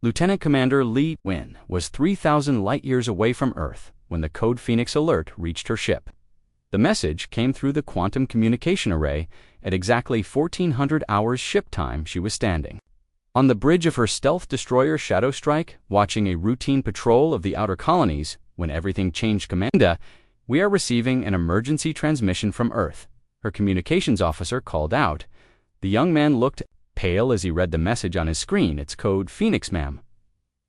Lieutenant Commander Li Win was 3,000 light-years away from Earth when the Code Phoenix alert reached her ship. The message came through the quantum communication array at exactly 1400 hours ship time. She was standing on the bridge of her stealth destroyer Shadow Strike, watching a routine patrol of the outer colonies, when everything changed. Commander, we are receiving an emergency transmission from Earth, her communications officer called out. The young man looked pale as he read the message on his screen. It's Code Phoenix, ma'am.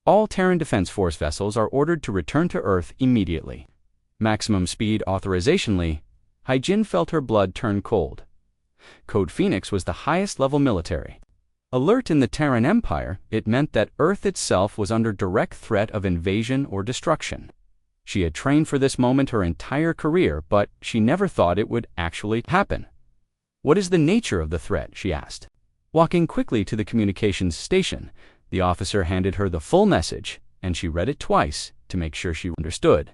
All Terran Defense Force vessels are ordered to return to Earth immediately. Maximum speed authorization. Li Haijin felt her blood turn cold. Code Phoenix was the highest level military alert in the Terran Empire. It meant that Earth itself was under direct threat of invasion or destruction. She had trained for this moment her entire career, but she never thought it would actually happen. What is the nature of the threat? She asked. Walking quickly to the communications station, the officer handed her the full message, and she read it twice to make sure she understood.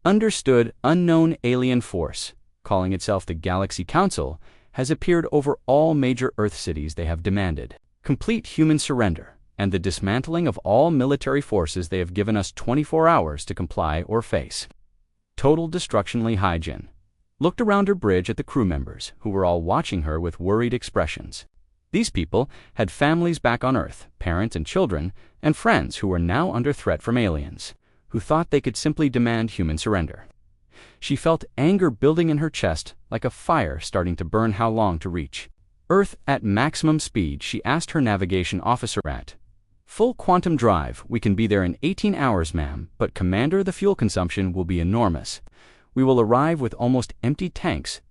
Understood. Unknown alien force, calling itself the Galaxy Council, has appeared over all major Earth cities. They have demanded complete human surrender and the dismantling of all military forces. They have given us 24 hours to comply or face total destruction. Li Haijin looked around her bridge at the crew members, who were all watching her with worried expressions. These people had families back on Earth, parents and children, and friends who were now under threat from aliens, who thought they could simply demand human surrender. She felt anger building in her chest, like a fire starting to burn. How long to reach Earth at maximum speed? She asked her navigation officer. At full quantum drive, we can be there in 18 hours, ma'am, but Commander, the fuel consumption will be enormous. We will arrive with almost empty tanks.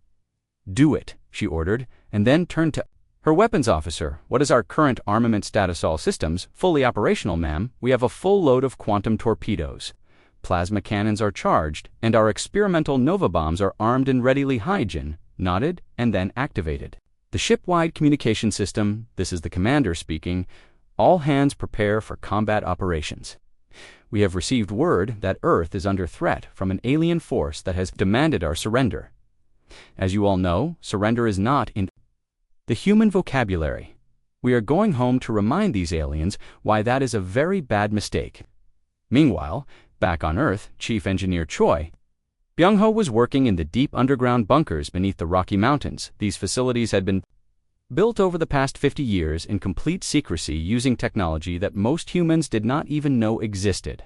Do it, she ordered, and then turned to her weapons officer. What is our current armament status? All systems fully operational, ma'am. We have a full load of quantum torpedoes. Plasma cannons are charged, and our experimental Nova bombs are armed and ready. Li Haijin nodded and then activated the ship-wide communication system. This is the commander speaking. All hands prepare for combat operations. We have received word that Earth is under threat from an alien force that has demanded our surrender. As you all know, surrender is not in the human vocabulary. We are going home to remind these aliens why that is a very bad mistake. Meanwhile, back on Earth, Chief Engineer Choi Byung-ho was working in the deep underground bunkers beneath the Rocky Mountains. These facilities had been built over the past 50 years in complete secrecy using technology that most humans did not even know existed.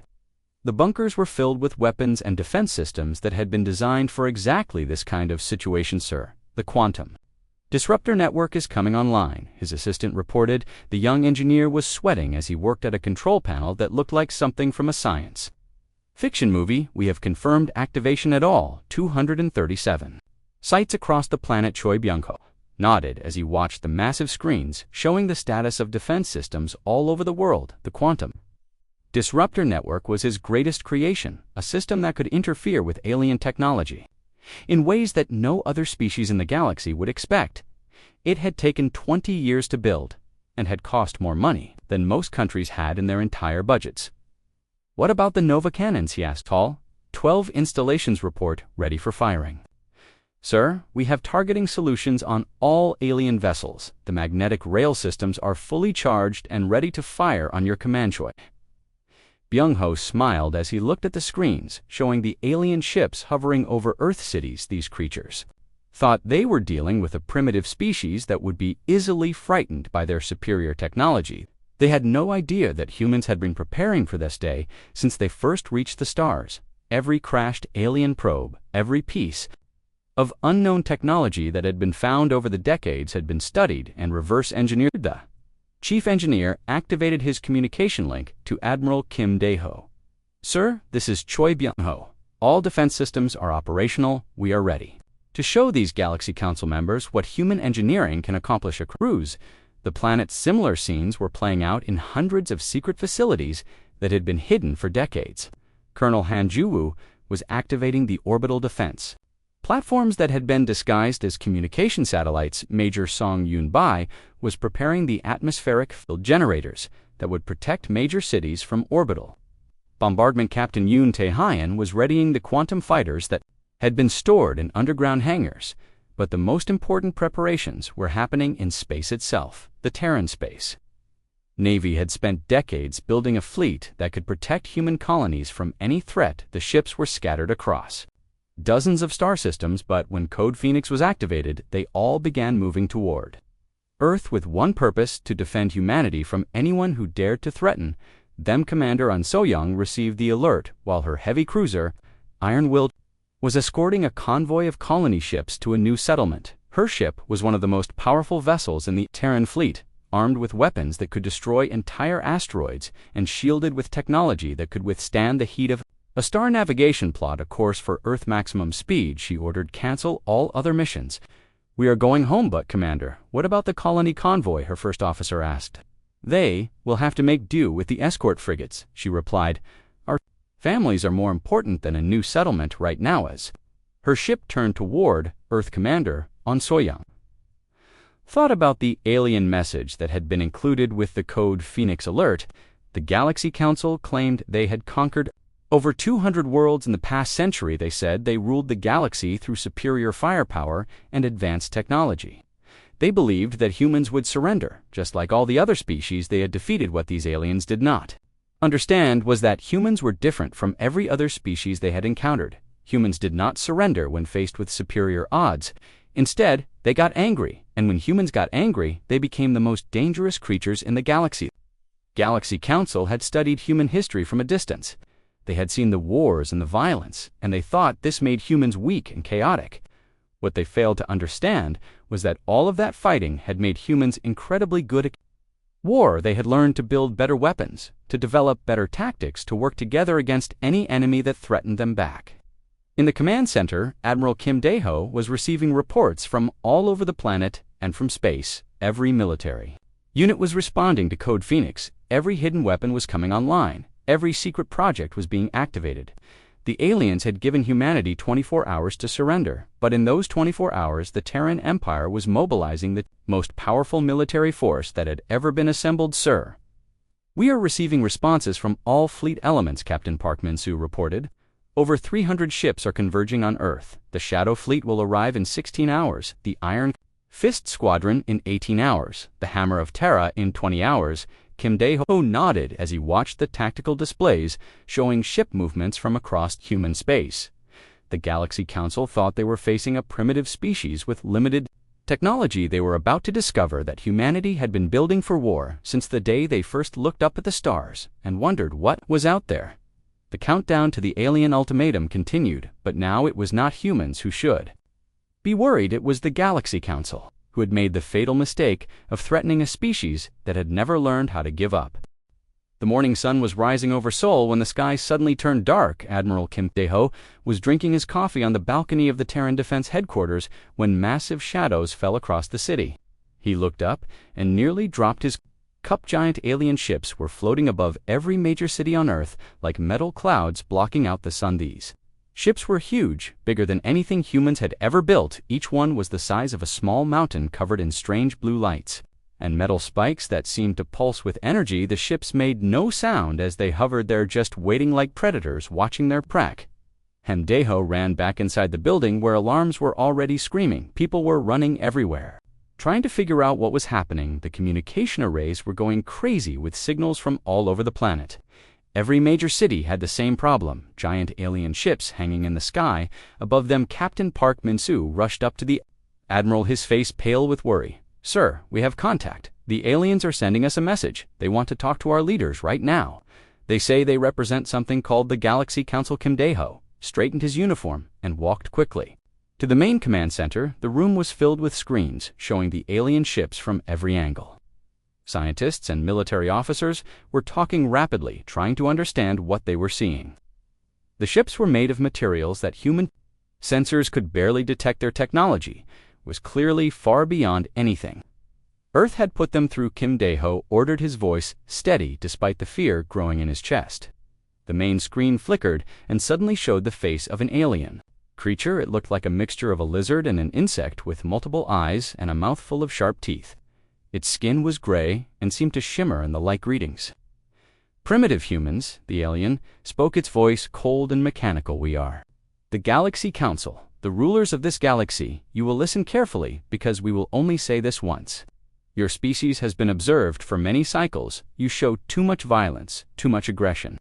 The bunkers were filled with weapons and defense systems that had been designed for exactly this kind of situation. Sir, the quantum disruptor network is coming online, his assistant reported. The young engineer was sweating as he worked at a control panel that looked like something from a science fiction movie. We have confirmed activation at all 237 sites across the planet. Choi Byung-ho nodded as he watched the massive screens showing the status of defense systems all over the world. The quantum disruptor network was his greatest creation, a system that could interfere with alien technology in ways that no other species in the galaxy would expect. It had taken 20 years to build and had cost more money than most countries had in their entire budgets. What about the Nova cannons? He asked. All 12 installations report ready for firing. Sir, we have targeting solutions on all alien vessels. The magnetic rail systems are fully charged and ready to fire on your command. Choi Byung-ho smiled as he looked at the screens showing the alien ships hovering over Earth cities. These creatures thought they were dealing with a primitive species that would be easily frightened by their superior technology. They had no idea that humans had been preparing for this day since they first reached the stars. Every crashed alien probe, every piece of unknown technology that had been found over the decades had been studied and reverse engineered. The chief engineer activated his communication link to Admiral Kim Dae-ho. Sir, this is Choi Byung-ho. All defense systems are operational. We are ready to show these Galaxy Council members what human engineering can accomplish. A cruise the planet's similar scenes were playing out in hundreds of secret facilities that had been hidden for decades. Colonel Han Ju-woo was activating the orbital defense platforms that had been disguised as communication satellites. Major Song Yoon-bai was preparing the atmospheric field generators that would protect major cities from orbital bombardment. Captain Yoon Tae-hyun was readying the quantum fighters that had been stored in underground hangars. But the most important preparations were happening in space itself, the Terran space. Navy had spent decades building a fleet that could protect human colonies from any threat the ships were scattered across. Dozens of star systems, but when Code Phoenix was activated, they all began moving toward Earth with one purpose: to defend humanity from anyone who dared to threaten them. Commander An So-young received the alert while her heavy cruiser, Iron-Willed, was escorting a convoy of colony ships to a new settlement. Her ship was one of the most powerful vessels in the Terran fleet, armed with weapons that could destroy entire asteroids and shielded with technology that could withstand the heat of a star. Navigation: plot a course for Earth maximum speed. She ordered. Cancel all other missions. We are going home. But Commander, what about the colony convoy? Her first officer asked. They will have to make do with the escort frigates, she replied. Our families are more important than a new settlement right now. As her ship turned toward Earth, Commander An So-young thought about the alien message that had been included with the Code Phoenix alert. The Galaxy Council claimed they had conquered over 200 worlds in the past century. They said they ruled the galaxy through superior firepower and advanced technology. They believed that humans would surrender, just like all the other species they had defeated. What these aliens did not understand was that humans were different from every other species they had encountered. Humans did not surrender when faced with superior odds. Instead, they got angry, and when humans got angry, they became the most dangerous creatures in the galaxy. Galaxy Council had studied human history from a distance. They had seen the wars and the violence, and they thought this made humans weak and chaotic. What they failed to understand was that all of that fighting had made humans incredibly good at war. They had learned to build better weapons, to develop better tactics, to work together against any enemy that threatened them back. In the command center, Admiral Kim Dae-ho was receiving reports from all over the planet and from space. Every military unit was responding to Code Phoenix. Every hidden weapon was coming online. Every secret project was being activated. The aliens had given humanity 24 hours to surrender, but in those 24 hours, the Terran Empire was mobilizing the most powerful military force that had ever been assembled. Sir, we are receiving responses from all fleet elements, Captain Park Min-soo reported. Over 300 ships are converging on Earth. The Shadow Fleet will arrive in 16 hours, the Iron Fist Squadron in 18 hours, the Hammer of Terra in 20 hours. Kim Dae-ho nodded as he watched the tactical displays showing ship movements from across human space. The Galaxy Council thought they were facing a primitive species with limited technology. They were about to discover that humanity had been building for war since the day they first looked up at the stars and wondered what was out there. The countdown to the alien ultimatum continued, but now it was not humans who should be worried. It was the Galaxy Council, who had made the fatal mistake of threatening a species that had never learned how to give up. The morning sun was rising over Seoul when the sky suddenly turned dark. Admiral Kim Dae-ho was drinking his coffee on the balcony of the Terran Defense Headquarters when massive shadows fell across the city. He looked up and nearly dropped his cup. Giant alien ships were floating above every major city on Earth like metal clouds blocking out the sun. These ships were huge, bigger than anything humans had ever built. Each one was the size of a small mountain covered in strange blue lights and metal spikes that seemed to pulse with energy. The ships made no sound as they hovered there, just waiting like predators watching their prey. Kim Dae-ho ran back inside the building where alarms were already screaming. People were running everywhere, trying to figure out what was happening. The communication arrays were going crazy with signals from all over the planet. Every major city had the same problem: giant alien ships hanging in the sky above them. Captain Park Min-soo rushed up to the admiral, his face pale with worry. Sir, we have contact. The aliens are sending us a message. They want to talk to our leaders right now. They say they represent something called the Galaxy Council. Kim Dae-ho straightened his uniform and walked quickly to the main command center. The room was filled with screens showing the alien ships from every angle. Scientists and military officers were talking rapidly, trying to understand what they were seeing. The ships were made of materials that human sensors could barely detect. Their technology was clearly far beyond anything Earth had put them through. Kim Dae-ho ordered, his voice steady despite the fear growing in his chest. The main screen flickered and suddenly showed the face of an alien creature. It looked like a mixture of a lizard and an insect, with multiple eyes and a mouth full of sharp teeth. Its skin was gray and seemed to shimmer in the light. Greetings, primitive humans, the alien spoke, its voice cold and mechanical. We are the Galaxy Council, the rulers of this galaxy. You will listen carefully because we will only say this once. Your species has been observed for many cycles. You show too much violence, too much aggression.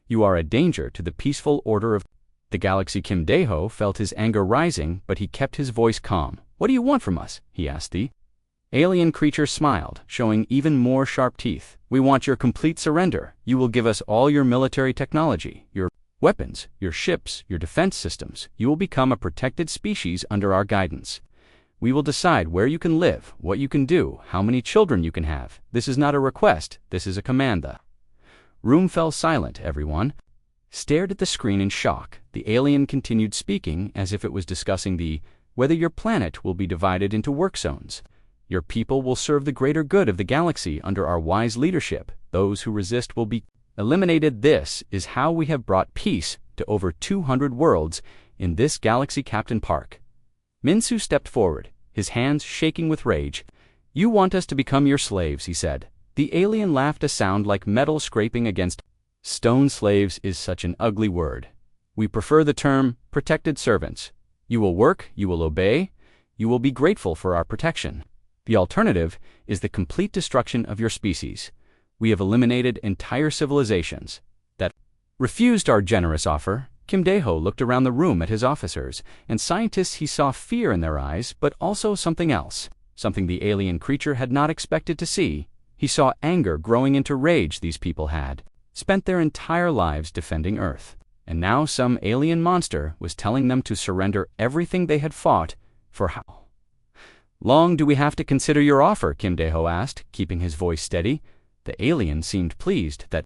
You are a danger to the peaceful order of the galaxy. Kim Dae-ho felt his anger rising, but he kept his voice calm. What do you want from us? He asked. The alien creature smiled, showing even more sharp teeth. We want your complete surrender. You will give us all your military technology, your weapons, your ships, your defense systems. You will become a protected species under our guidance. We will decide where you can live, what you can do, how many children you can have. This is not a request, this is a command. The room fell silent. Everyone stared at the screen in shock. The alien continued speaking as if it was discussing whether your planet will be divided into work zones. Your people will serve the greater good of the galaxy under our wise leadership. Those who resist will be eliminated. This is how we have brought peace to over 200 worlds in this galaxy. Captain Park Min-soo stepped forward, his hands shaking with rage. You want us to become your slaves, he said. The alien laughed, a sound like metal scraping against stone. Slaves is such an ugly word. We prefer the term protected servants. You will work, you will obey, you will be grateful for our protection. The alternative is the complete destruction of your species. We have eliminated entire civilizations that refused our generous offer. Kim Dae-ho looked around the room at his officers and scientists. He saw fear in their eyes, but also something else, something the alien creature had not expected to see. He saw anger growing into rage. These people had spent their entire lives defending Earth, and now some alien monster was telling them to surrender everything they had fought for. How long do we have to consider your offer? Kim Dae-ho asked, keeping his voice steady. The alien seemed pleased that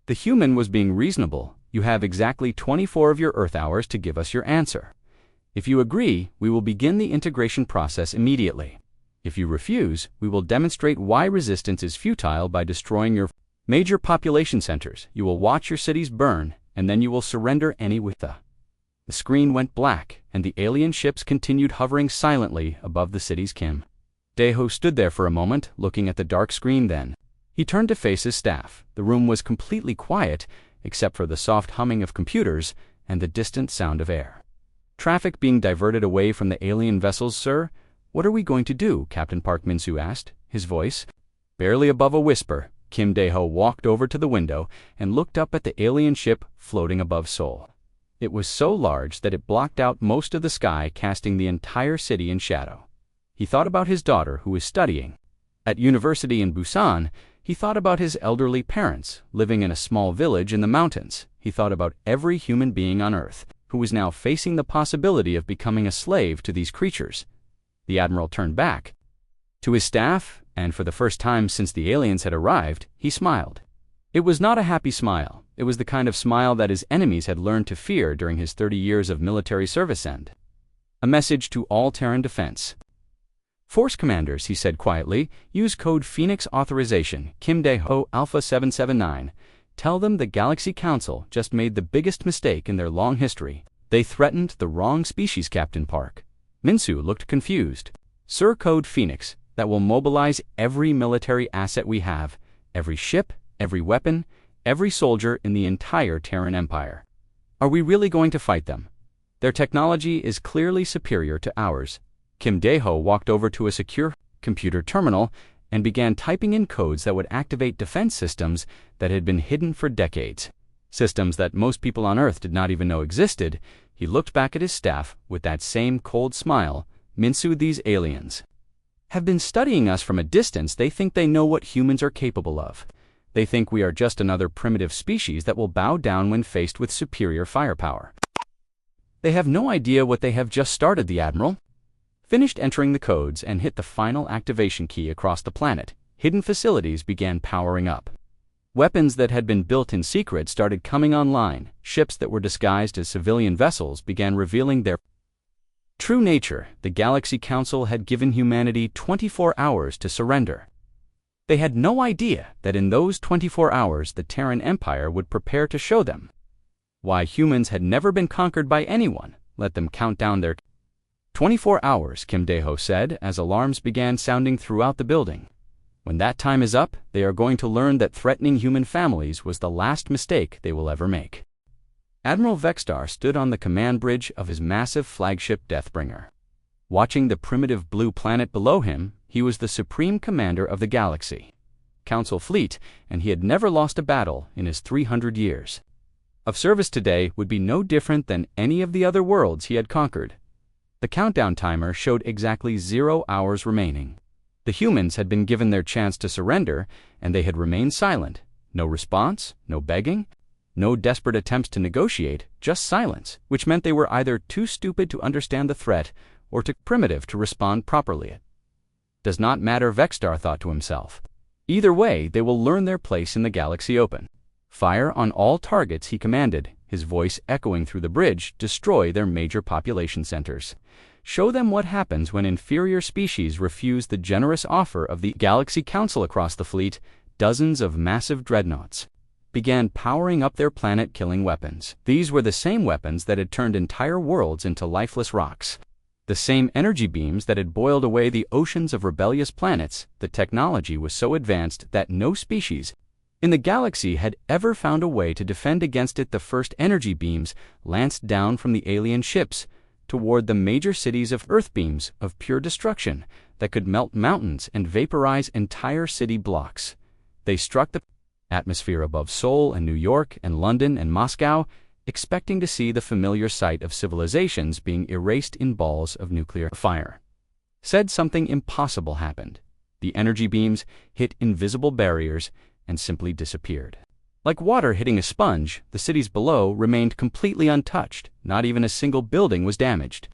the human was being reasonable. You have exactly 24 of your Earth hours to give us your answer. If you agree, we will begin the integration process immediately. If you refuse, we will demonstrate why resistance is futile by destroying your major population centers. You will watch your cities burn, and then you will surrender any with the screen went black, and the alien ships continued hovering silently above the cities. Kim Dae-ho stood there for a moment, looking at the dark screen. Then he turned to face his staff. The room was completely quiet, except for the soft humming of computers and the distant sound of air traffic being diverted away from the alien vessels. Sir, what are we going to do? Captain Park Min-soo asked, his voice barely above a whisper. Kim Dae-ho walked over to the window and looked up at the alien ship floating above Seoul. It was so large that it blocked out most of the sky, casting the entire city in shadow. He thought about his daughter, who was studying at university in Busan. He thought about his elderly parents, living in a small village in the mountains. He thought about every human being on Earth, who was now facing the possibility of becoming a slave to these creatures. The admiral turned back to his staff, and for the first time since the aliens had arrived, he smiled. It was not a happy smile. It was the kind of smile that his enemies had learned to fear during his 30 years of military service. And a message to all Terran defense force commanders, he said quietly. Use code Phoenix authorization, Kim Dae-ho Alpha 779. Tell them the Galaxy Council just made the biggest mistake in their long history. They threatened the wrong species. Captain Park Min-soo looked confused. Sir, code Phoenix, that will mobilize every military asset we have, every ship, every weapon, every soldier in the entire Terran Empire. Are we really going to fight them? Their technology is clearly superior to ours. Kim Dae-ho walked over to a secure computer terminal and began typing in codes that would activate defense systems that had been hidden for decades. Systems that most people on Earth did not even know existed. He looked back at his staff with that same cold smile. Min-soo, these aliens have been studying us from a distance. They think they know what humans are capable of. They think we are just another primitive species that will bow down when faced with superior firepower. They have no idea what they have just started. The admiral finished entering the codes and hit the final activation key across the planet. Hidden facilities began powering up. Weapons that had been built in secret started coming online. Ships that were disguised as civilian vessels began revealing their true nature. The Galaxy Council had given humanity 24 hours to surrender. They had no idea that in those 24 hours the Terran Empire would prepare to show them why humans had never been conquered by anyone. Let them count down their 24 hours, Kim Dae-ho said as alarms began sounding throughout the building. When that time is up, they are going to learn that threatening human families was the last mistake they will ever make. Admiral Vexstar stood on the command bridge of his massive flagship Deathbringer. Watching the primitive blue planet below him, he was the supreme commander of the galaxy Council fleet, and he had never lost a battle in his 300 years of service. Today would be no different than any of the other worlds he had conquered. The countdown timer showed exactly 0 hours remaining. The humans had been given their chance to surrender, and they had remained silent. No response, no begging, no desperate attempts to negotiate, just silence, which meant they were either too stupid to understand the threat or too primitive to respond properly. It does not matter, Vexstar thought to himself. Either way, they will learn their place in the galaxy open. Fire on all targets, he commanded, his voice echoing through the bridge. Destroy their major population centers. Show them what happens when inferior species refuse the generous offer of the Galaxy Council. Across the fleet, dozens of massive dreadnoughts began powering up their planet-killing weapons. These were the same weapons that had turned entire worlds into lifeless rocks. The same energy beams that had boiled away the oceans of rebellious planets. The technology was so advanced that no species in the galaxy had ever found a way to defend against it. The first energy beams lanced down from the alien ships toward the major cities of Earth, beams of pure destruction that could melt mountains and vaporize entire city blocks. They struck the atmosphere above Seoul and New York and London and Moscow, expecting to see the familiar sight of civilizations being erased in balls of nuclear fire. Said something impossible happened. The energy beams hit invisible barriers and simply disappeared. Like water hitting a sponge, the cities below remained completely untouched. Not even a single building was damaged.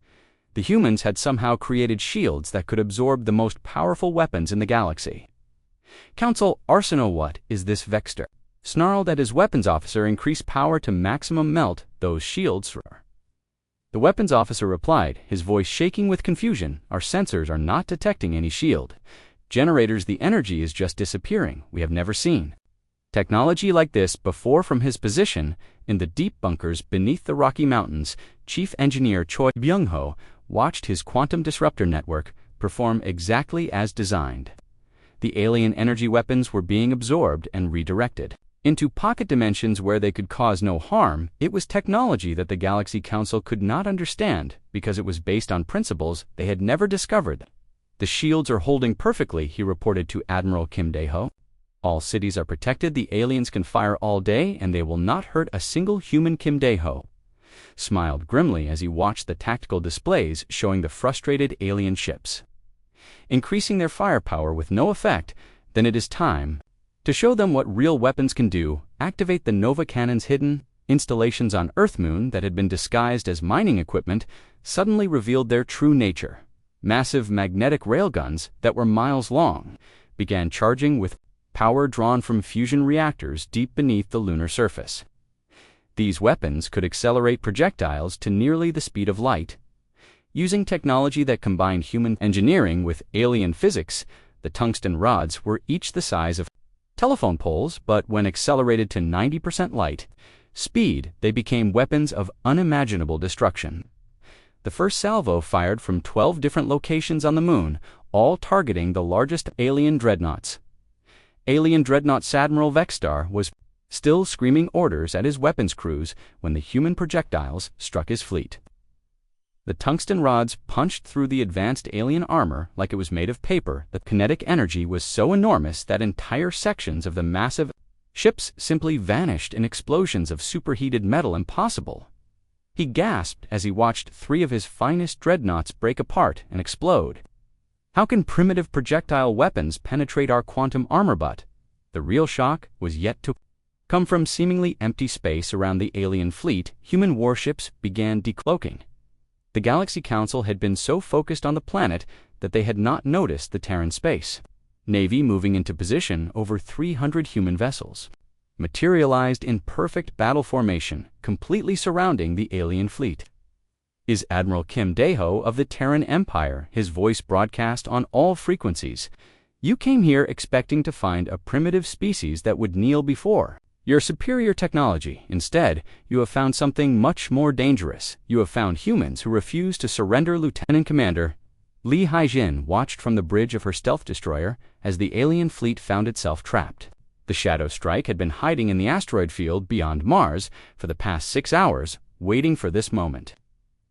The humans had somehow created shields that could absorb the most powerful weapons in the galaxy. Council Arsenal, what is this? Vexstar snarled at his weapons officer. Increase power to maximum, melt those shields. The weapons officer replied, his voice shaking with confusion. Our sensors are not detecting any shield generators. The energy is just disappearing. We have never seen technology like this before. From his position in the deep bunkers beneath the Rocky Mountains, Chief Engineer Choi Byung-ho watched his quantum disruptor network perform exactly as designed. The alien energy weapons were being absorbed and redirected into pocket dimensions where they could cause no harm. It was technology that the Galaxy Council could not understand because it was based on principles they had never discovered. The shields are holding perfectly, he reported to Admiral Kim Dae-ho. All cities are protected. The aliens can fire all day and they will not hurt a single human. Kim Dae-ho smiled grimly as he watched the tactical displays showing the frustrated alien ships increasing their firepower with no effect. Then it is time to show them what real weapons can do. Activate the Nova cannons. Hidden installations on Earth-Moon that had been disguised as mining equipment suddenly revealed their true nature. Massive magnetic railguns that were miles long began charging with power drawn from fusion reactors deep beneath the lunar surface. These weapons could accelerate projectiles to nearly the speed of light. Using technology that combined human engineering with alien physics, the tungsten rods were each the size of telephone poles, but when accelerated to 90% light speed, they became weapons of unimaginable destruction. The first salvo fired from 12 different locations on the moon, all targeting the largest alien dreadnoughts. Alien dreadnought Admiral Vexstar was still screaming orders at his weapons crews when the human projectiles struck his fleet. The tungsten rods punched through the advanced alien armor like it was made of paper. The kinetic energy was so enormous that entire sections of the massive ships simply vanished in explosions of superheated metal. Impossible. He gasped as he watched 3 of his finest dreadnoughts break apart and explode. How can primitive projectile weapons penetrate our quantum armor? But the real shock was yet to come. From seemingly empty space around the alien fleet, human warships began decloaking. The Galaxy Council had been so focused on the planet that they had not noticed the Terran space Navy moving into position. Over 300 human vessels materialized in perfect battle formation, completely surrounding the alien fleet. Is Admiral Kim Dae-ho of the Terran Empire, his voice broadcast on all frequencies. You came here expecting to find a primitive species that would kneel before your superior technology. Instead, you have found something much more dangerous. You have found humans who refuse to surrender. Lieutenant Commander Lee Haijin watched from the bridge of her stealth destroyer as the alien fleet found itself trapped. The Shadow Strike had been hiding in the asteroid field beyond Mars for the past 6 hours, waiting for this moment.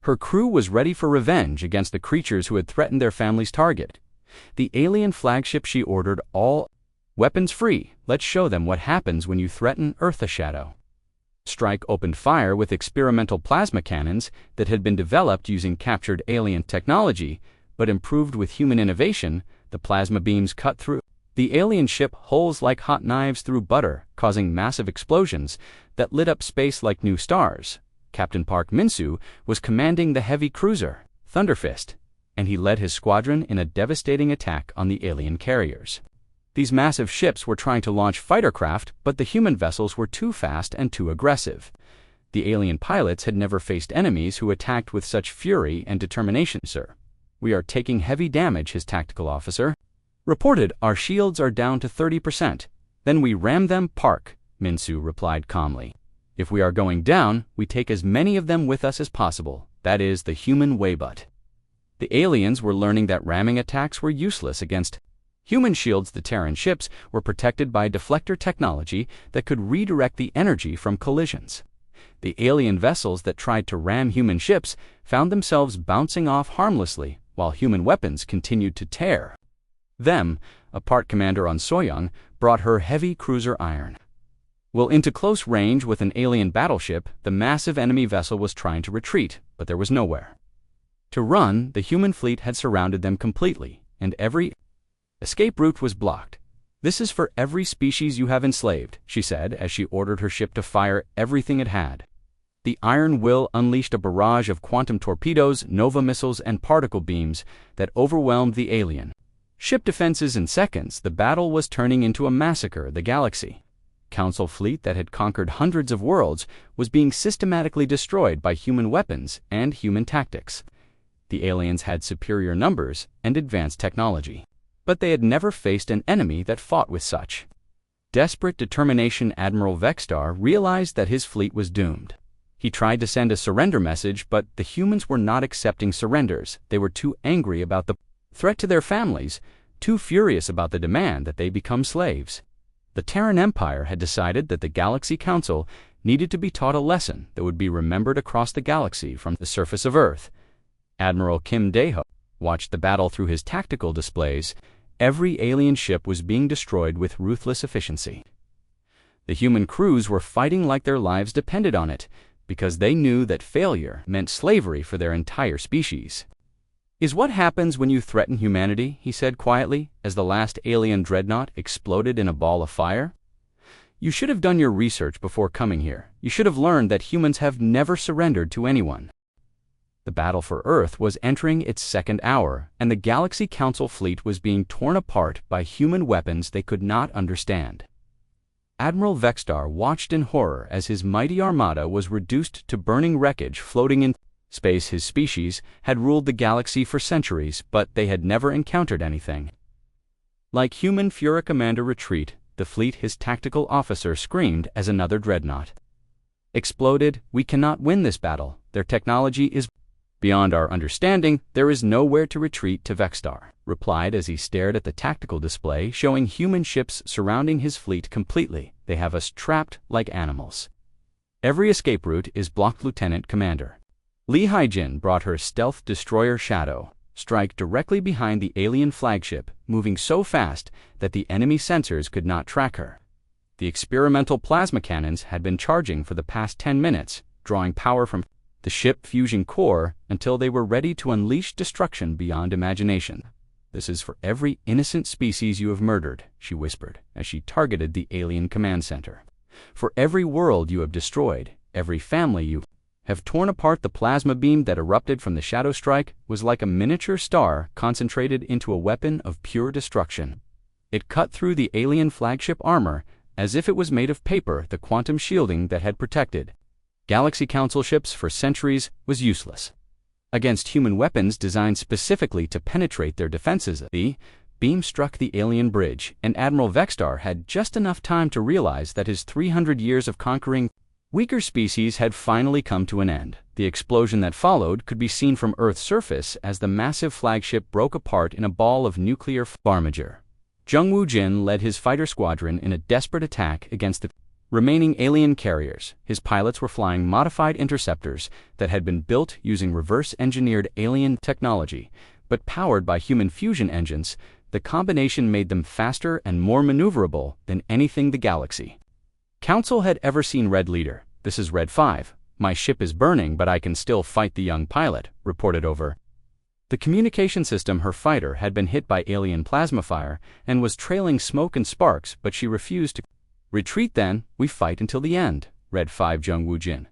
Her crew was ready for revenge against the creatures who had threatened their family's target. The alien flagship she ordered all weapons free. Let's show them what happens when you threaten Earth. A shadow strike opened fire with experimental plasma cannons that had been developed using captured alien technology, but improved with human innovation. The plasma beams cut through the alien ship hulls like hot knives through butter, causing massive explosions that lit up space like new stars. Captain Park Min-soo was commanding the heavy cruiser, Thunderfist, and he led his squadron in a devastating attack on the alien carriers. These massive ships were trying to launch fighter craft, but the human vessels were too fast and too aggressive. The alien pilots had never faced enemies who attacked with such fury and determination. "Sir, we are taking heavy damage," his tactical officer reported. "Our shields are down to 30%. Then we ram them." "Park," Min-soo replied calmly. "If we are going down, we take as many of them with us as possible. That is the human way." But the aliens were learning that ramming attacks were useless against human shields. The Terran ships were protected by deflector technology that could redirect the energy from collisions. The alien vessels that tried to ram human ships found themselves bouncing off harmlessly, while human weapons continued to tear them apart. Commander On Soyoung brought her heavy cruiser Iron Will into close range with an alien battleship. The massive enemy vessel was trying to retreat, but there was nowhere to run. The human fleet had surrounded them completely, and every escape route was blocked. "This is for every species you have enslaved," she said as she ordered her ship to fire everything it had. The Iron Will unleashed a barrage of quantum torpedoes, nova missiles, and particle beams that overwhelmed the alien ship defenses in seconds. The battle was turning into a massacre. The Galaxy Council fleet that had conquered hundreds of worlds was being systematically destroyed by human weapons and human tactics. The aliens had superior numbers and advanced technology, but they had never faced an enemy that fought with such desperate determination. Admiral Vexstar realized that his fleet was doomed. He tried to send a surrender message, but the humans were not accepting surrenders. They were too angry about the threat to their families, too furious about the demand that they become slaves. The Terran Empire had decided that the Galaxy Council needed to be taught a lesson that would be remembered across the galaxy from the surface of Earth. Admiral Kim Dae-ho watched the battle through his tactical displays. Every alien ship was being destroyed with ruthless efficiency. The human crews were fighting like their lives depended on it, because they knew that failure meant slavery for their entire species. "Is what happens when you threaten humanity," he said quietly, as the last alien dreadnought exploded in a ball of fire. "You should have done your research before coming here. You should have learned that humans have never surrendered to anyone." The battle for Earth was entering its second hour, and the Galaxy Council fleet was being torn apart by human weapons they could not understand. Admiral Vexstar watched in horror as his mighty armada was reduced to burning wreckage floating in space. His species had ruled the galaxy for centuries, but they had never encountered anything like human fury. "Commander, retreat the fleet," his tactical officer screamed as another dreadnought exploded. "We cannot win this battle. Their technology is beyond our understanding. There is nowhere to retreat," to Vexstar replied as he stared at the tactical display showing human ships surrounding his fleet completely. "They have us trapped like animals. Every escape route is blocked." Lieutenant Commander Lee Haijin brought her stealth destroyer Shadow strike directly behind the alien flagship, moving so fast that the enemy sensors could not track her. The experimental plasma cannons had been charging for the past 10 minutes, drawing power from the ship fusion core until they were ready to unleash destruction beyond imagination. "This is for every innocent species you have murdered," she whispered as she targeted the alien command center. "For every world you have destroyed, every family you have torn apart." The plasma beam that erupted from the Shadow Strike was like a miniature star concentrated into a weapon of pure destruction. It cut through the alien flagship armor as if it was made of paper. The quantum shielding that had protected Galaxy Council ships for centuries was useless against human weapons designed specifically to penetrate their defenses. The beam struck the alien bridge, and Admiral Vexstar had just enough time to realize that his 300 years of conquering weaker species had finally come to an end. The explosion that followed could be seen from Earth's surface as the massive flagship broke apart in a ball of nuclear Barmager. Jung Woo-jin led his fighter squadron in a desperate attack against the remaining alien carriers. His pilots were flying modified interceptors that had been built using reverse-engineered alien technology, but powered by human fusion engines, the combination made them faster and more maneuverable than anything the galaxy Council had ever seen. Red Leader, this is Red 5. My ship is burning, but I can still fight, the young pilot reported over the communication system. Her fighter had been hit by alien plasma fire and was trailing smoke and sparks, but she refused to retreat. Then, we fight until the end, Red 5 Jung Woo-jin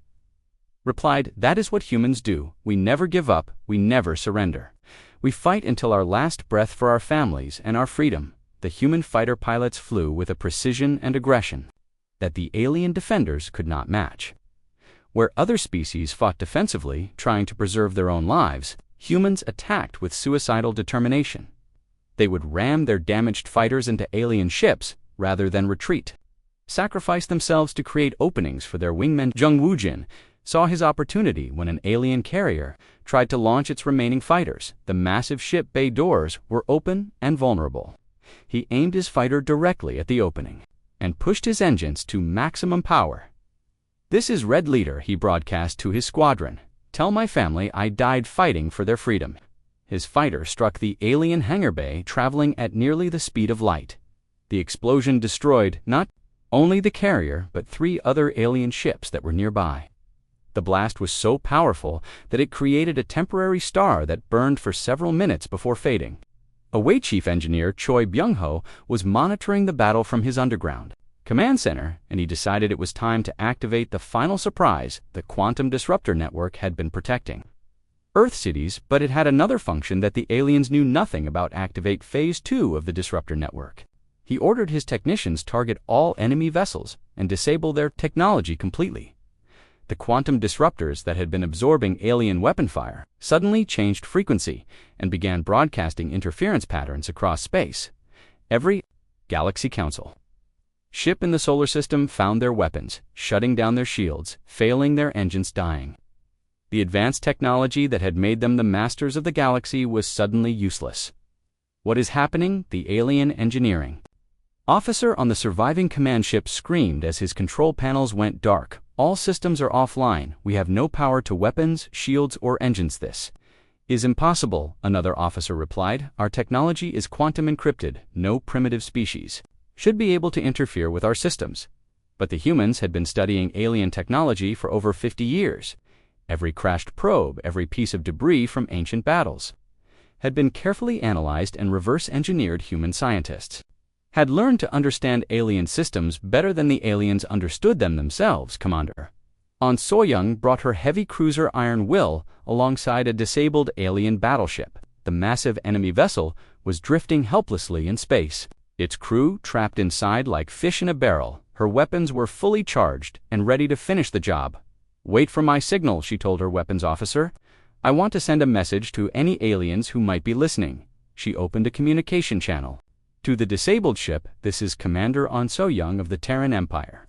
replied. That is what humans do. We never give up, we never surrender. We fight until our last breath for our families and our freedom. The human fighter pilots flew with a precision and aggression that the alien defenders could not match. Where other species fought defensively, trying to preserve their own lives, humans attacked with suicidal determination. They would ram their damaged fighters into alien ships rather than retreat, sacrifice themselves to create openings for their wingmen. Jung Woo-jin saw his opportunity when an alien carrier tried to launch its remaining fighters. The massive ship bay doors were open and vulnerable. He aimed his fighter directly at the opening and pushed his engines to maximum power. This is Red Leader, he broadcast to his squadron. Tell my family I died fighting for their freedom. His fighter struck the alien hangar bay, traveling at nearly the speed of light. The explosion destroyed not only the carrier, but 3 other alien ships that were nearby. The blast was so powerful that it created a temporary star that burned for several minutes before fading. Away Chief Engineer Choi Byung-ho was monitoring the battle from his underground command center, and he decided it was time to activate the final surprise the quantum disruptor network had been protecting Earth cities, but it had another function that the aliens knew nothing about. Activate Phase 2 of the disruptor network. He ordered his technicians target all enemy vessels and disable their technology completely. The quantum disruptors that had been absorbing alien weapon fire suddenly changed frequency and began broadcasting interference patterns across space. Every Galaxy Council ship in the solar system found their weapons, shutting down their shields, failing their engines, dying. The advanced technology that had made them the masters of the galaxy was suddenly useless. What is happening? The alien engineering officer on the surviving command ship screamed as his control panels went dark. All systems are offline. We have no power to weapons, shields, or engines. This is impossible, another officer replied. Our technology is quantum encrypted. No primitive species should be able to interfere with our systems. But the humans had been studying alien technology for over 50 years. Every crashed probe, every piece of debris from ancient battles had been carefully analyzed, and reverse-engineered human scientists had learned to understand alien systems better than the aliens understood them themselves. Commander On Soyoung brought her heavy cruiser Iron Will alongside a disabled alien battleship. The massive enemy vessel was drifting helplessly in space, its crew trapped inside like fish in a barrel. Her weapons were fully charged and ready to finish the job. Wait for my signal, she told her weapons officer. I want to send a message to any aliens who might be listening. She opened a communication channel. To the disabled ship, this is Commander On Soyoung of the Terran Empire.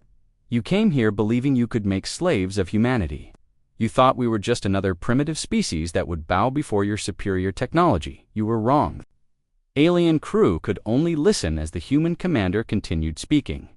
You came here believing you could make slaves of humanity. You thought we were just another primitive species that would bow before your superior technology. You were wrong. Alien crew could only listen as the human commander continued speaking.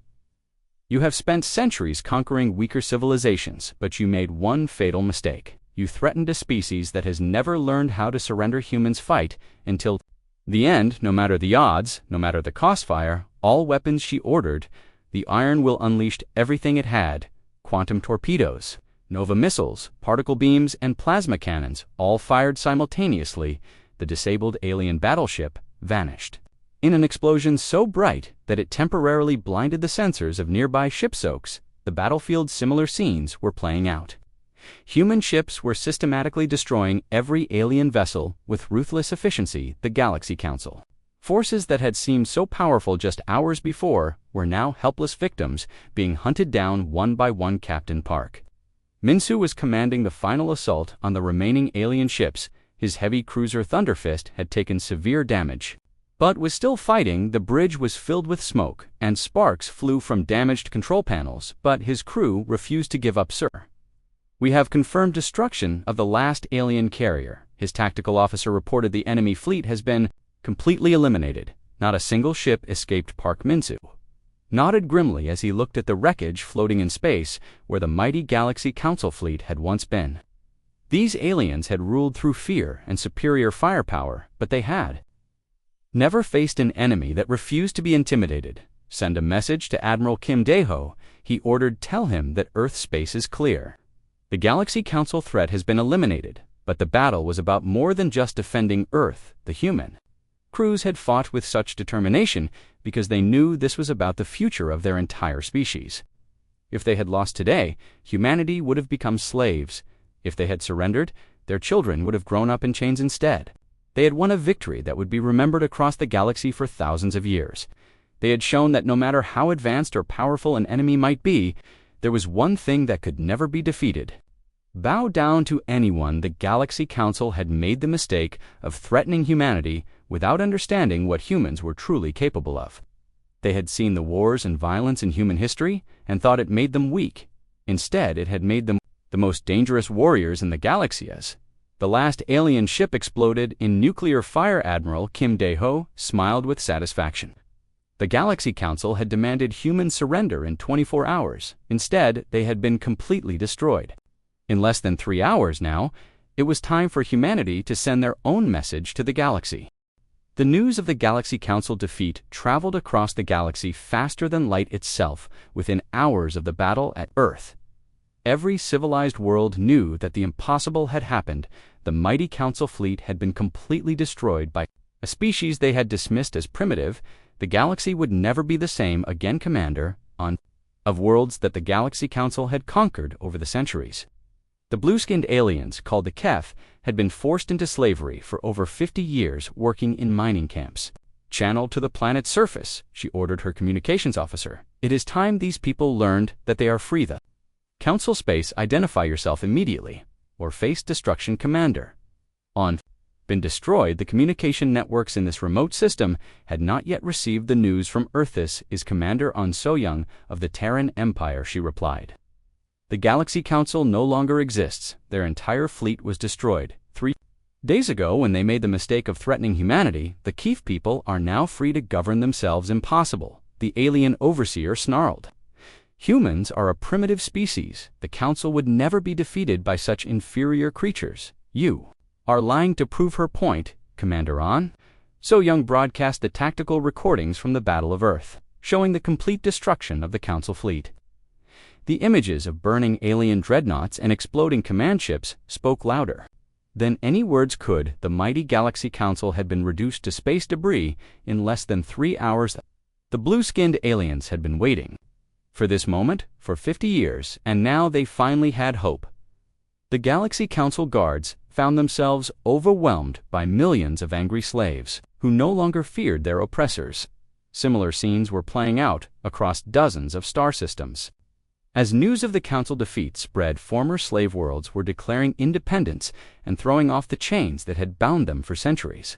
You have spent centuries conquering weaker civilizations, but you made one fatal mistake. You threatened a species that has never learned how to surrender. Humans fight until the end, no matter the odds, no matter the cost. Fire all weapons, she ordered. The Iron Will unleashed everything it had: quantum torpedoes, nova missiles, particle beams, and plasma cannons, all fired simultaneously. The disabled alien battleship vanished in an explosion so bright that it temporarily blinded the sensors of nearby ship soaks. The battlefield similar scenes were playing out. Human ships were systematically destroying every alien vessel with ruthless efficiency. The Galaxy Council forces that had seemed so powerful just hours before were now helpless victims, being hunted down one by one. Captain Park Min-soo was commanding the final assault on the remaining alien ships. His heavy cruiser Thunderfist had taken severe damage, but was still fighting. The bridge was filled with smoke, and sparks flew from damaged control panels, but his crew refused to give up. Sir, we have confirmed destruction of the last alien carrier, his tactical officer reported. The enemy fleet has been completely eliminated. Not a single ship escaped. Park Min-soo nodded grimly as he looked at the wreckage floating in space where the mighty Galaxy Council fleet had once been. These aliens had ruled through fear and superior firepower, but they had never faced an enemy that refused to be intimidated. Send a message to Admiral Kim Dae-ho, he ordered. Tell him that Earth space is clear. The Galaxy Council threat has been eliminated, but the battle was about more than just defending Earth. The human crews had fought with such determination because they knew this was about the future of their entire species. If they had lost today, humanity would have become slaves. If they had surrendered, their children would have grown up in chains instead. They had won a victory that would be remembered across the galaxy for thousands of years. They had shown that no matter how advanced or powerful an enemy might be, there was one thing that could never be defeated. Bow down to anyone. The Galaxy Council had made the mistake of threatening humanity without understanding what humans were truly capable of. They had seen the wars and violence in human history and thought it made them weak. Instead, it had made them the most dangerous warriors in the galaxy. As the last alien ship exploded in nuclear fire, Admiral Kim Dae-ho smiled with satisfaction. The Galaxy Council had demanded human surrender in 24 hours. Instead, they had been completely destroyed. In less than 3 hours now, it was time for humanity to send their own message to the galaxy. The news of the Galaxy Council defeat traveled across the galaxy faster than light itself within hours of the battle at Earth. Every civilized world knew that the impossible had happened. The mighty Council fleet had been completely destroyed by a species they had dismissed as primitive. The galaxy would never be the same again. Commander of worlds that the Galaxy Council had conquered over the centuries. The blue-skinned aliens, called the Kef, had been forced into slavery for over 50 years, working in mining camps. Channel to the planet's surface, she ordered her communications officer. It is time these people learned that they are free. The Council space, identify yourself immediately, or face destruction. Commander. Been destroyed. The communication networks in this remote system had not yet received the news from Earth. This is Commander On So-young of the Terran Empire, she replied. The Galaxy Council no longer exists. Their entire fleet was destroyed 3 days ago when they made the mistake of threatening humanity. The Kef people are now free to govern themselves. Impossible, the alien overseer snarled. Humans are a primitive species. The Council would never be defeated by such inferior creatures. You are lying to prove her point, Commander On So-young broadcast the tactical recordings from the Battle of Earth, showing the complete destruction of the Council fleet. The images of burning alien dreadnoughts and exploding command ships spoke louder than any words could. The mighty Galaxy Council had been reduced to space debris in less than 3 hours. The blue-skinned aliens had been waiting for this moment for 50 years, and now they finally had hope. The Galaxy Council guards found themselves overwhelmed by millions of angry slaves who no longer feared their oppressors. Similar scenes were playing out across dozens of star systems. As news of the Council defeat spread, former slave worlds were declaring independence and throwing off the chains that had bound them for centuries.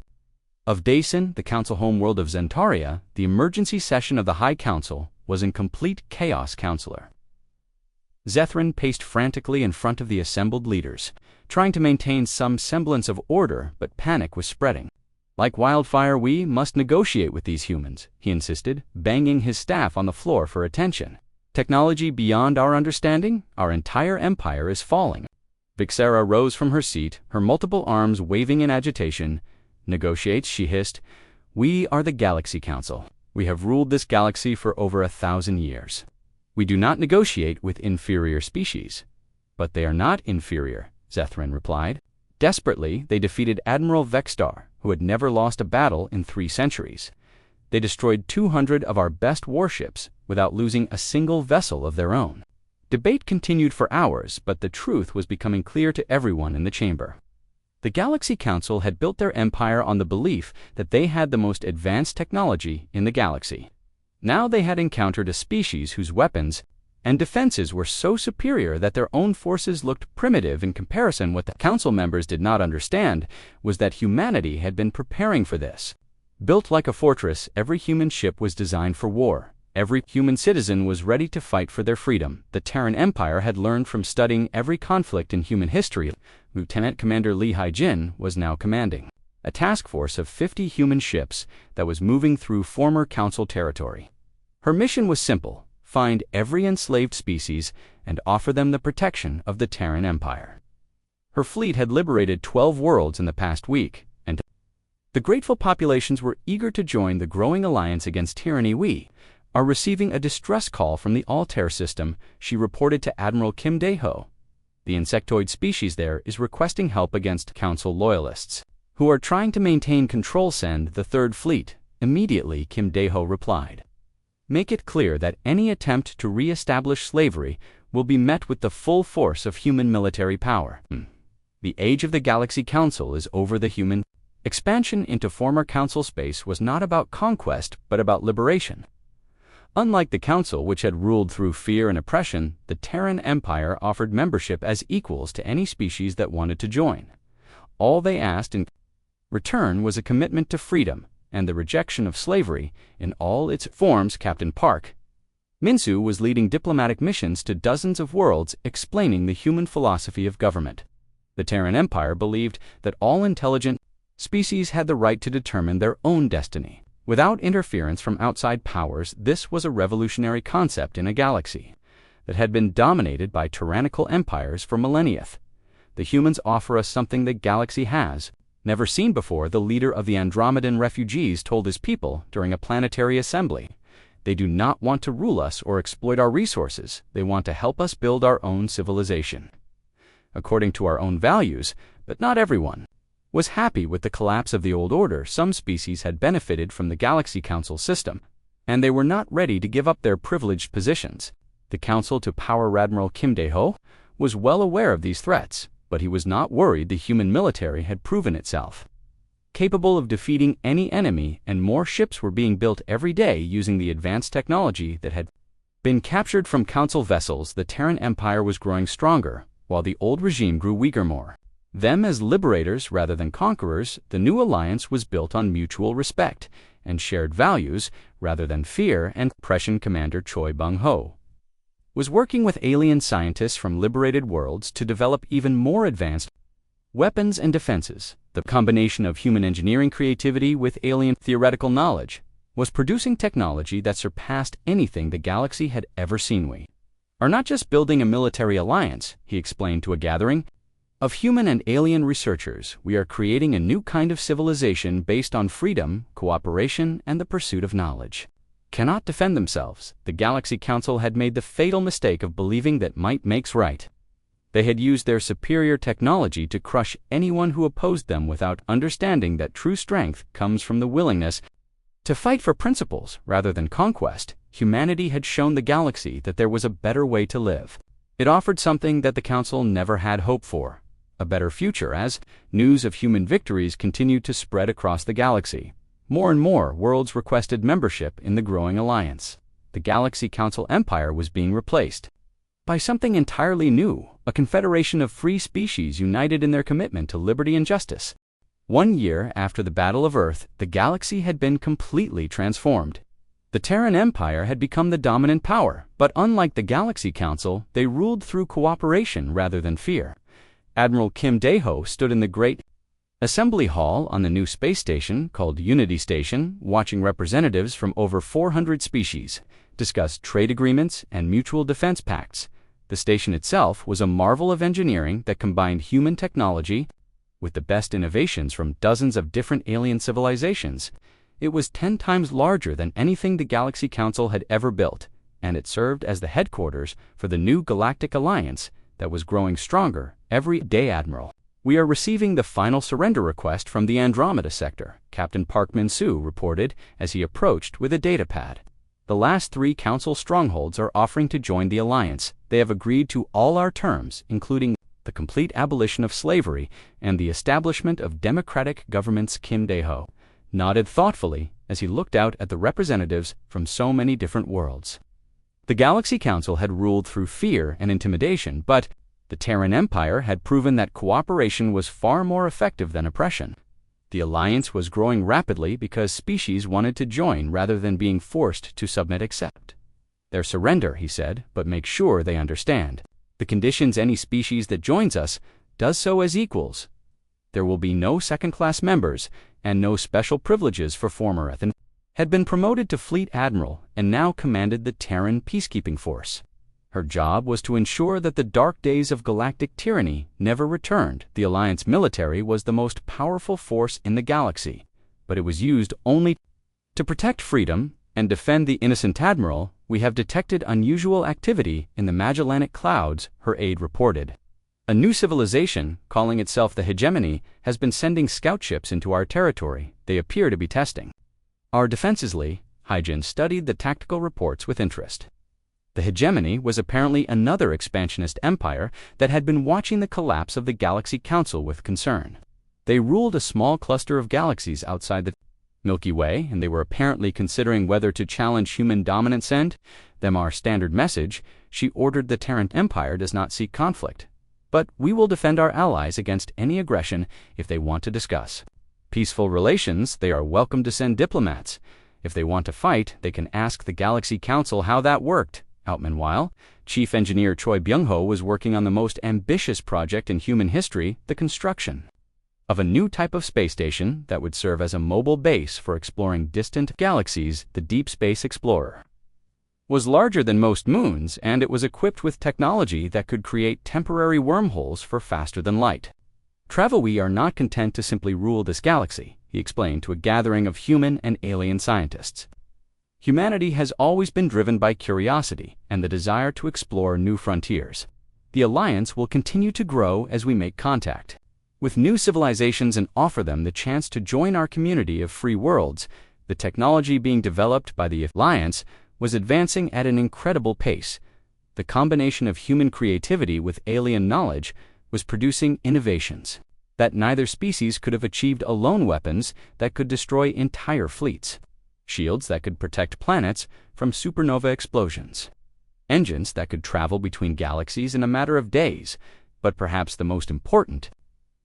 Of Dason, the Council homeworld of Zentaria, the emergency session of the High Council was in complete chaos. Counselor Zethrin paced frantically in front of the assembled leaders, trying to maintain some semblance of order, but panic was spreading. Like wildfire, we must negotiate with these humans, he insisted, banging his staff on the floor for attention. Technology beyond our understanding, our entire empire is falling. Vixera rose from her seat, her multiple arms waving in agitation. Negotiates, she hissed. We are the Galaxy Council. We have ruled this galaxy for over 1,000 years. We do not negotiate with inferior species. But they are not inferior, Zethrin replied. Desperately, they defeated Admiral Vexstar, who had never lost a battle in 3 centuries. They destroyed 200 of our best warships without losing a single vessel of their own. Debate continued for hours, but the truth was becoming clear to everyone in the chamber. The Galaxy Council had built their empire on the belief that they had the most advanced technology in the galaxy. Now they had encountered a species whose weapons and defenses were so superior that their own forces looked primitive in comparison. What the Council members did not understand was that humanity had been preparing for this. Built like a fortress, every human ship was designed for war. Every human citizen was ready to fight for their freedom. The Terran Empire had learned from studying every conflict in human history. Lieutenant Commander Lee Hai-jin was now commanding a task force of 50 human ships that was moving through former Council territory. Her mission was simple: find every enslaved species and offer them the protection of the Terran Empire. Her fleet had liberated 12 worlds in the past week, and the grateful populations were eager to join the growing alliance against tyranny. "We are receiving a distress call from the Altair system," she reported to Admiral Kim Dae-ho. "The insectoid species there is requesting help against Council loyalists, who are trying to maintain control. Send the Third Fleet immediately," Kim Dae-ho replied. "Make it clear that any attempt to re-establish slavery will be met with the full force of human military power. The age of the Galaxy Council is over." The human expansion into former Council space was not about conquest, but about liberation. Unlike the Council, which had ruled through fear and oppression, the Terran Empire offered membership as equals to any species that wanted to join. All they asked in return was a commitment to freedom and the rejection of slavery in all its forms. Captain Park Min-soo was leading diplomatic missions to dozens of worlds, explaining the human philosophy of government. The Terran Empire believed that all intelligent species had the right to determine their own destiny, without interference from outside powers. This was a revolutionary concept in a galaxy that had been dominated by tyrannical empires for millennia. "The humans offer us something the galaxy has never seen before," the leader of the Andromedan refugees told his people during a planetary assembly. "They do not want to rule us or exploit our resources. They want to help us build our own civilization according to our own values." But not everyone was happy with the collapse of the old order. Some species had benefited from the Galaxy Council system, and they were not ready to give up their privileged positions. The Council to power Admiral Kim Dae-ho was well aware of these threats, but he was not worried. The human military had proven itself capable of defeating any enemy, and more ships were being built every day using the advanced technology that had been captured from Council vessels. The Terran Empire was growing stronger, while the old regime grew weaker. More them as liberators rather than conquerors, the new alliance was built on mutual respect and shared values rather than fear and oppression. Commander Choi Bung-ho was working with alien scientists from liberated worlds to develop even more advanced weapons and defenses. The combination of human engineering creativity with alien theoretical knowledge was producing technology that surpassed anything the galaxy had ever seen. "We are not just building a military alliance," he explained to a gathering of human and alien researchers. "We are creating a new kind of civilization based on freedom, cooperation, and the pursuit of knowledge." Cannot defend themselves, the Galaxy Council had made the fatal mistake of believing that might makes right. They had used their superior technology to crush anyone who opposed them without understanding that true strength comes from the willingness to fight for principles rather than conquest. Humanity had shown the galaxy that there was a better way to live. It offered something that the Council never had hoped for: a better future. As news of human victories continued to spread across the galaxy, more and more worlds requested membership in the growing alliance. The Galaxy Council Empire was being replaced by something entirely new, a confederation of free species united in their commitment to liberty and justice. 1 year after the Battle of Earth, the galaxy had been completely transformed. The Terran Empire had become the dominant power, but unlike the Galaxy Council, they ruled through cooperation rather than fear. Admiral Kim Dae-ho stood in the great assembly hall on the new space station called Unity Station, watching representatives from over 400 species discuss trade agreements and mutual defense pacts. The station itself was a marvel of engineering that combined human technology with the best innovations from dozens of different alien civilizations. It was 10 times larger than anything the Galaxy Council had ever built, and it served as the headquarters for the new Galactic Alliance that was growing stronger every day. "Admiral, we are receiving the final surrender request from the Andromeda sector," Captain Park Min-soo reported as he approached with a datapad. "The last 3 Council strongholds are offering to join the Alliance. They have agreed to all our terms, including the complete abolition of slavery and the establishment of democratic governments." Kim Dae-ho nodded thoughtfully as he looked out at the representatives from so many different worlds. The Galaxy Council had ruled through fear and intimidation, but the Terran Empire had proven that cooperation was far more effective than oppression. The alliance was growing rapidly because species wanted to join rather than being forced to submit. "Accept their surrender," he said, "but make sure they understand the conditions. Any species that joins us does so as equals. There will be no second-class members and no special privileges for former Ethan." Had been promoted to Fleet Admiral and now commanded the Terran Peacekeeping Force. Her job was to ensure that the dark days of galactic tyranny never returned. The Alliance military was the most powerful force in the galaxy, but it was used only to protect freedom and defend the innocent admiral. We have detected unusual activity in the Magellanic Clouds, her aide reported. A new civilization, calling itself the Hegemony, has been sending scout ships into our territory. They appear to be testing our defenses. Li Haijin studied the tactical reports with interest. The Hegemony was apparently another expansionist empire that had been watching the collapse of the Galaxy Council with concern. They ruled a small cluster of galaxies outside the Milky Way, and they were apparently considering whether to challenge human dominance. Send them our standard message. She ordered the Terran Empire does not seek conflict, but we will defend our allies against any aggression. If they want to discuss peaceful relations, they are welcome to send diplomats. If they want to fight, they can ask the Galaxy Council how that worked. Meanwhile, Chief Engineer Choi Byung-ho was working on the most ambitious project in human history, the construction of a new type of space station that would serve as a mobile base for exploring distant galaxies. The Deep Space Explorer was larger than most moons, and it was equipped with technology that could create temporary wormholes for faster-than-light travel. We are not content to simply rule this galaxy, he explained to a gathering of human and alien scientists. Humanity has always been driven by curiosity and the desire to explore new frontiers. The Alliance will continue to grow as we make contact with new civilizations and offer them the chance to join our community of free worlds. The technology being developed by the Alliance was advancing at an incredible pace. The combination of human creativity with alien knowledge was producing innovations that neither species could have achieved alone. Weapons that could destroy entire fleets, shields that could protect planets from supernova explosions, engines that could travel between galaxies in a matter of days. But perhaps the most important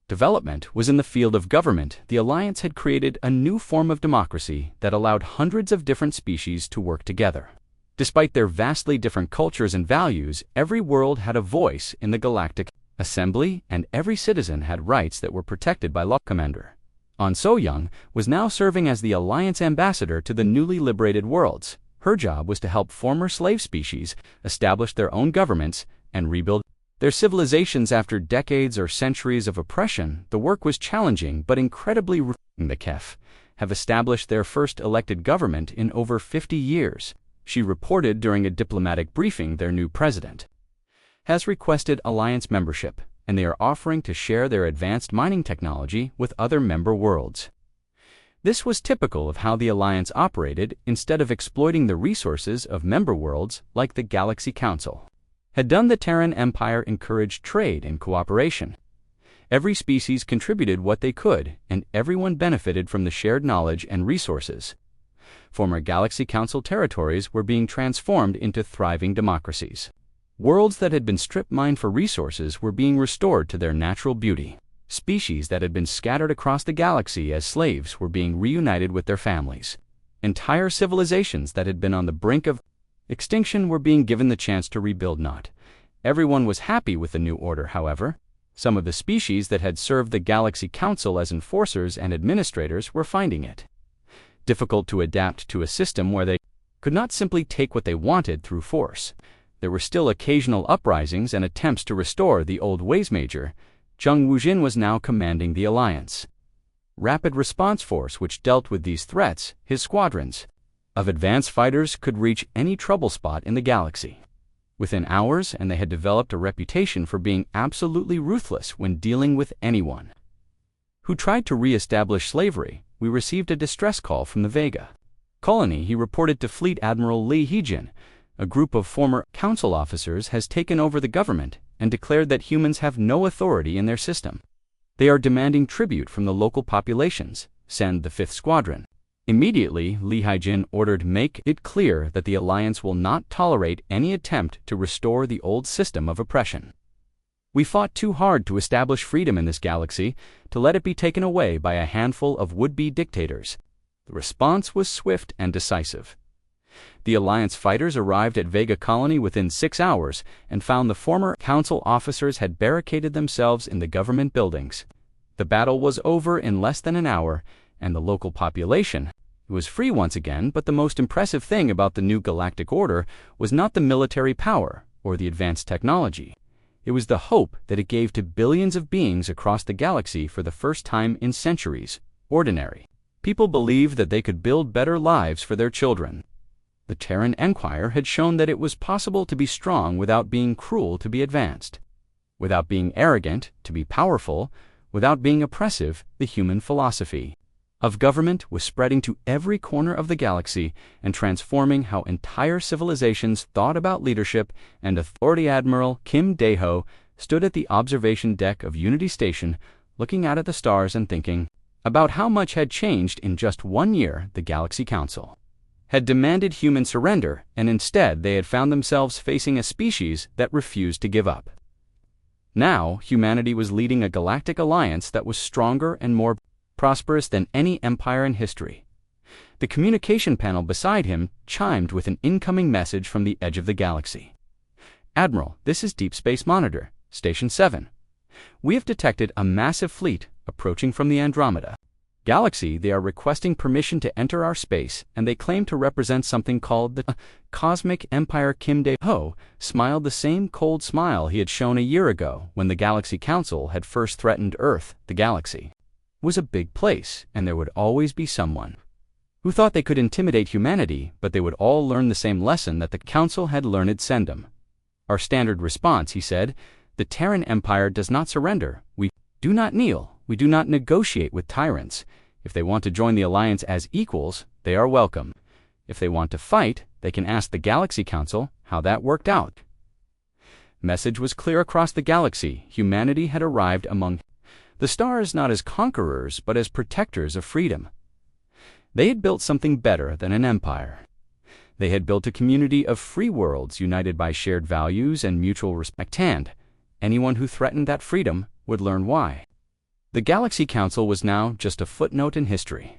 development was in the field of government. The Alliance had created a new form of democracy that allowed hundreds of different species to work together. Despite their vastly different cultures and values, every world had a voice in the Galactic Assembly, and every citizen had rights that were protected by law. Commander An So-young was now serving as the Alliance ambassador to the newly liberated worlds. Her job was to help former slave species establish their own governments and rebuild their civilizations after decades or centuries of oppression. The work was challenging but incredibly rewarding. The KEF have established their first elected government in over 50 years. She reported during a diplomatic briefing their new president has requested Alliance membership, and they are offering to share their advanced mining technology with other member worlds. This was typical of how the Alliance operated. Instead of exploiting the resources of member worlds like the Galaxy Council had done, the Terran Empire encouraged trade and cooperation. Every species contributed what they could, and everyone benefited from the shared knowledge and resources. Former Galaxy Council territories were being transformed into thriving democracies. Worlds that had been strip-mined for resources were being restored to their natural beauty. Species that had been scattered across the galaxy as slaves were being reunited with their families. Entire civilizations that had been on the brink of extinction were being given the chance to rebuild. Not everyone was happy with the new order, however. Some of the species that had served the Galaxy Council as enforcers and administrators were finding it difficult to adapt to a system where they could not simply take what they wanted through force. There were still occasional uprisings and attempts to restore the old ways. Major Zheng Wujin was now commanding the Alliance Rapid Response Force, which dealt with these threats. His squadrons of advanced fighters could reach any trouble spot in the galaxy within hours, and they had developed a reputation for being absolutely ruthless when dealing with anyone who tried to re-establish slavery. We received a distress call from the Vega colony, he reported to Fleet Admiral Li Hijin. A group of former council officers has taken over the government and declared that humans have no authority in their system. They are demanding tribute from the local populations. Send the 5th Squadron. Immediately, Li Haijin ordered, make it clear that the Alliance will not tolerate any attempt to restore the old system of oppression. We fought too hard to establish freedom in this galaxy to let it be taken away by a handful of would-be dictators. The response was swift and decisive. The Alliance fighters arrived at Vega Colony within 6 hours and found the former council officers had barricaded themselves in the government buildings. The battle was over in less than an hour, and the local population was free once again. But the most impressive thing about the new galactic order was not the military power or the advanced technology. It was the hope that it gave to billions of beings across the galaxy for the first time in centuries. Ordinary people believed that they could build better lives for their children. The Terran Empire had shown that it was possible to be strong without being cruel to be advanced, without being arrogant to be powerful, without being oppressive. The human philosophy of government was spreading to every corner of the galaxy and transforming how entire civilizations thought about leadership and authority. Admiral Kim Dae-ho stood at the observation deck of Unity Station, looking out at the stars and thinking about how much had changed in just 1 year. The Galaxy Council had demanded human surrender, and instead they had found themselves facing a species that refused to give up. Now, humanity was leading a galactic alliance that was stronger and more prosperous than any empire in history. The communication panel beside him chimed with an incoming message from the edge of the galaxy. "Admiral, this is Deep Space Monitor, Station 7. We have detected a massive fleet approaching from the Andromeda Galaxy. They are requesting permission to enter our space, and they claim to represent something called the Cosmic Empire." Kim Dae-ho smiled the same cold smile he had shown a year ago when the Galaxy Council had first threatened Earth. The galaxy was a big place, and there would always be someone who thought they could intimidate humanity, but they would all learn the same lesson that the Council had learned. "Send them." "Our standard response," he said. "The Terran Empire does not surrender. We do not kneel. We do not negotiate with tyrants. If they want to join the alliance as equals, they are welcome. If they want to fight, they can ask the Galaxy Council how that worked out." Message was clear across the galaxy. Humanity had arrived among the stars not as conquerors, but as protectors of freedom. They had built something better than an empire. They had built a community of free worlds united by shared values and mutual respect, and anyone who threatened that freedom would learn why. The Galaxy Council was now just a footnote in history.